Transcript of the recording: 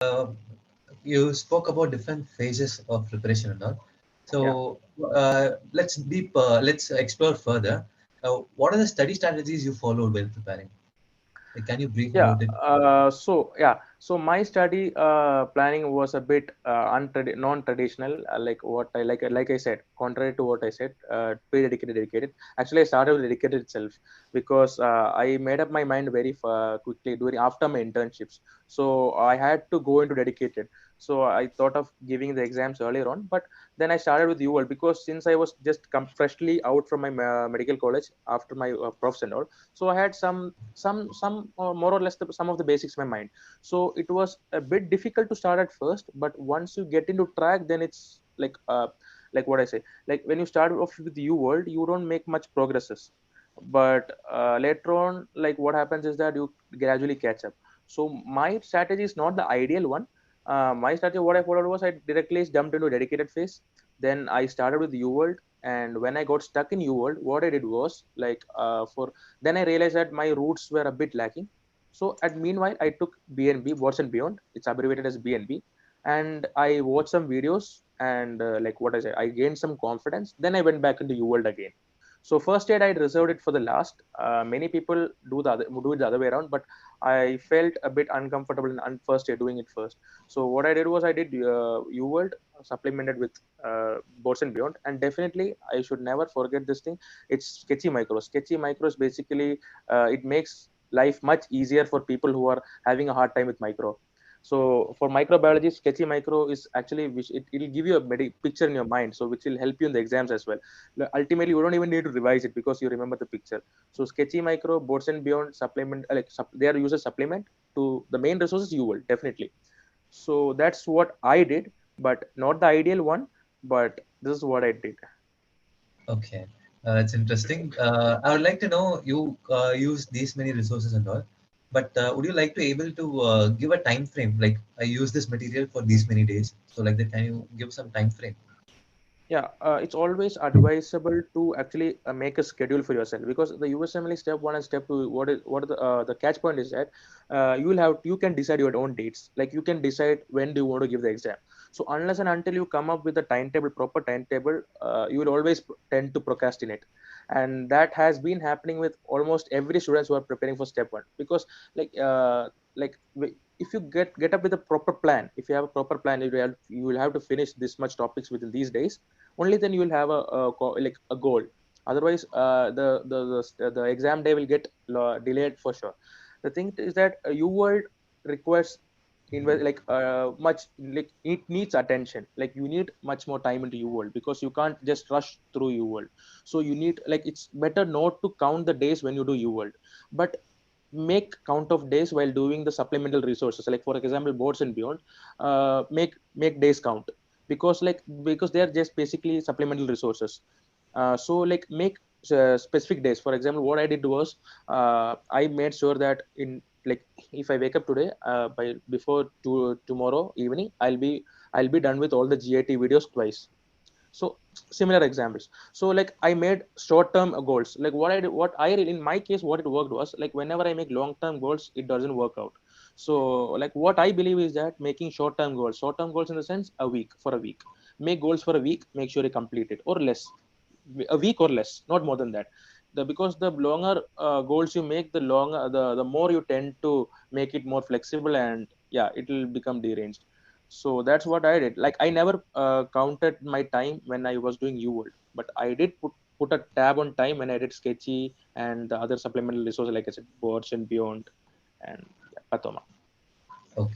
uh, you spoke about different phases of preparation and all. Yeah. So let's explore further. What are the study strategies you followed while preparing? Like, can you brief Yeah, about it? so my study planning was a bit non-traditional, like what I like I said, contrary to what I said, pre-dedicated, dedicated. Actually, I started with dedicated itself because I made up my mind very quickly during after my internships. So I had to go into dedicated. So I thought of giving the exams earlier on, but then I started with UL because since I was just freshly out from my medical college after my profs and all, so I had some more or less some of the basics in my mind. So it was a bit difficult to start at first, but once you get into track, then it's like what I say, like when you start off with U world, you don't make much progresses, but later on, like what happens is that you gradually catch up. So my strategy is not the ideal one. My strategy, what I followed was I directly jumped into a dedicated phase. Then I started with U world, and when I got stuck in U world, what I did was like for then I realized that my roots were a bit lacking. So at meanwhile, I took BNB, Boards and Beyond. It's abbreviated as BNB, and I watched some videos and like what I said, I gained some confidence. Then I went back into UWorld again. So first aid I reserved it for the last. Many people do it the other way around, but I felt a bit uncomfortable in first aid doing it first. So what I did was I did UWorld supplemented with Boards and Beyond, and definitely I should never forget this thing. It's sketchy micro. Sketchy micros basically it makes life much easier for people who are having a hard time with micro. So for microbiology, sketchy micro is actually which it will give you a picture in your mind, so which will help you in the exams as well. Ultimately, you don't even need to revise it because you remember the picture. So sketchy micro, Boards and Beyond supplement, they are used as supplement to the main resources you will definitely. So that's what I did, but not the ideal one. But this is what I did. Okay, it's interesting. I would like to know you use these many resources and all, but would you like to able to give a time frame? Like, I use this material for these many days. So like that, can you give some time frame? Yeah, it's always advisable to actually make a schedule for yourself because the USMLE step one and step two. What are the catch point is that you can decide your own dates. Like you can decide when do you want to give the exam. So unless and until you come up with a timetable, proper timetable, you will always tend to procrastinate, and that has been happening with almost every students who are preparing for step one because like if you get up with a proper plan, if you have a proper plan, you will have to finish this much topics within these days. Only then you will have like a goal. Otherwise the exam day will get delayed for sure. The thing is that you world requires like much, like it needs attention, like you need much more time into you world because you can't just rush through you world. So you need, like, it's better not to count the days when you do you world, but make count of days while doing the supplemental resources, like for example Boards and Beyond. Make days count because because they are just basically supplemental resources. So like make specific days. For example, what I did was I made sure that in, like, if I wake up today, by before tomorrow evening, I'll be done with all the GIT videos twice. So similar examples. So like I made short term goals. Like in my case, what it worked was, like, whenever I make long term goals, it doesn't work out. So like what I believe is that making short term goals in the sense a week, for a week, make goals for a week, make sure you complete it, or less, a week or less, not more than that. Because the longer goals you make, the longer the more you tend to make it more flexible, and yeah, it will become deranged. So that's what I did. Like I never counted my time when I was doing UWorld, but I did put a tab on time when I did Sketchy and the other supplemental resources, like I said, Boards and Beyond, and yeah, Patoma. Okay.